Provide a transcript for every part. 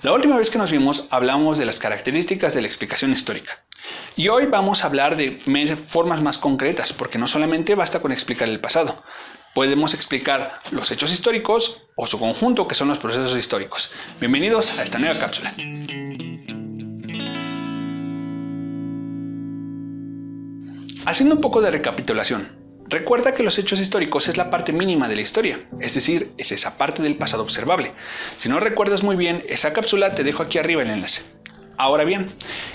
La última vez que nos vimos hablamos de las características de la explicación histórica. Y hoy vamos a hablar de formas más concretas, porque no solamente basta con explicar el pasado. Podemos explicar los hechos históricos o su conjunto, que son los procesos históricos. Bienvenidos a esta nueva cápsula. Haciendo un poco de recapitulación. Recuerda que los hechos históricos es la parte mínima de la historia, es decir, es esa parte del pasado observable. Si no recuerdas muy bien esa cápsula, te dejo aquí arriba el enlace. Ahora bien,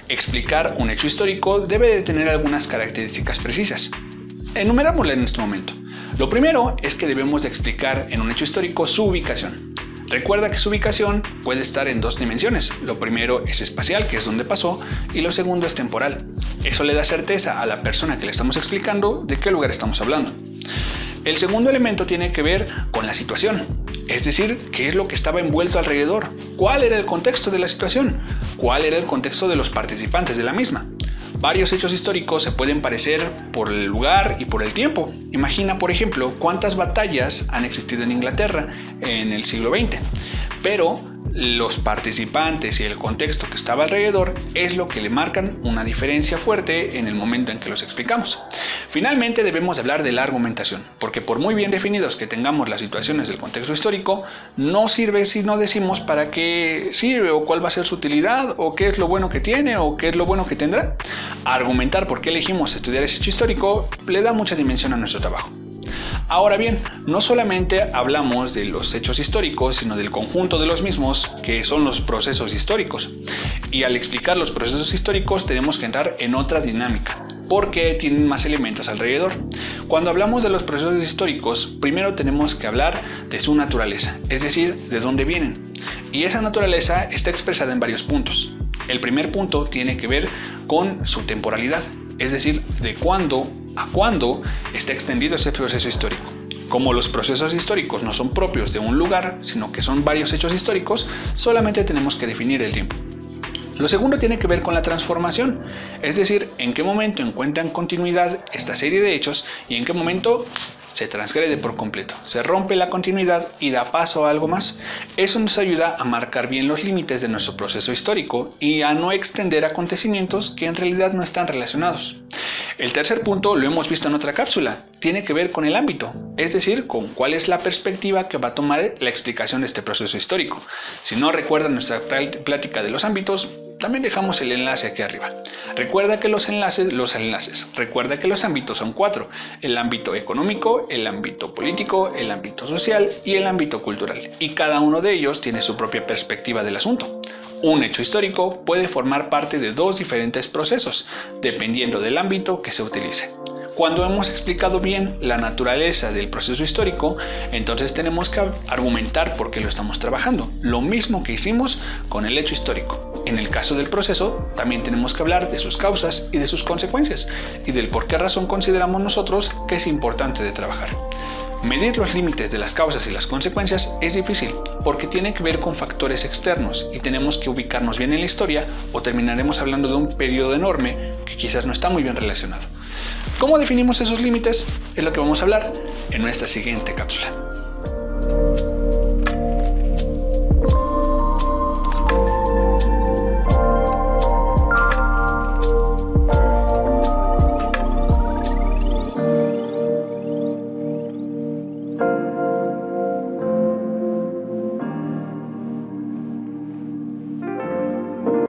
explicar un hecho histórico debe de tener algunas características precisas. Enumerámoslas en este momento. Lo primero es que debemos de explicar en un hecho histórico su ubicación. Recuerda que su ubicación puede estar en dos dimensiones. Lo primero es espacial, que es donde pasó, y lo segundo es temporal. Eso le da certeza a la persona que le estamos explicando de qué lugar estamos hablando. El segundo elemento tiene que ver con la situación, es decir, qué es lo que estaba envuelto alrededor, cuál era el contexto de la situación, cuál era el contexto de los participantes de la misma. Varios hechos históricos se pueden parecer por el lugar y por el tiempo. Imagina, por ejemplo, cuántas batallas han existido en Inglaterra en el siglo XX, pero los participantes y el contexto que estaba alrededor es lo que le marcan una diferencia fuerte en el momento en que los explicamos. Finalmente debemos hablar de la argumentación, porque por muy bien definidos que tengamos las situaciones del contexto histórico, no sirve si no decimos para qué sirve o cuál va a ser su utilidad o qué es lo bueno que tiene o qué es lo bueno que tendrá. Argumentar por qué elegimos estudiar ese hecho histórico le da mucha dimensión a nuestro trabajo. Ahora bien, no solamente hablamos de los hechos históricos, sino del conjunto de los mismos, que son los procesos históricos. Y al explicar los procesos históricos tenemos que entrar en otra dinámica, porque tienen más elementos alrededor. Cuando hablamos de los procesos históricos, primero tenemos que hablar de su naturaleza, es decir, de dónde vienen. Y esa naturaleza está expresada en varios puntos. El primer punto tiene que ver con su temporalidad, es decir, de cuándo a cuándo está extendido ese proceso histórico. Como los procesos históricos no son propios de un lugar, sino que son varios hechos históricos, solamente tenemos que definir el tiempo. Lo segundo tiene que ver con la transformación, es decir, en qué momento encuentran continuidad esta serie de hechos y en qué momento se transgrede por completo, se rompe la continuidad y da paso a algo más. Eso nos ayuda a marcar bien los límites de nuestro proceso histórico y a no extender acontecimientos que en realidad no están relacionados. El tercer punto lo hemos visto en otra cápsula, tiene que ver con el ámbito, es decir, con cuál es la perspectiva que va a tomar la explicación de este proceso histórico. Si no recuerdan nuestra plática de los ámbitos, también dejamos el enlace aquí arriba. Recuerda que los ámbitos son 4, el ámbito económico, el ámbito político, el ámbito social y el ámbito cultural, y cada uno de ellos tiene su propia perspectiva del asunto. Un hecho histórico puede formar parte de dos diferentes procesos, dependiendo del ámbito que se utilice. Cuando hemos explicado bien la naturaleza del proceso histórico, entonces tenemos que argumentar por qué lo estamos trabajando, lo mismo que hicimos con el hecho histórico. En el caso del proceso, también tenemos que hablar de sus causas y de sus consecuencias, y del por qué razón consideramos nosotros que es importante de trabajar. Medir los límites de las causas y las consecuencias es difícil porque tiene que ver con factores externos y tenemos que ubicarnos bien en la historia o terminaremos hablando de un periodo enorme que quizás no está muy bien relacionado. ¿Cómo definimos esos límites? Es lo que vamos a hablar en nuestra siguiente cápsula.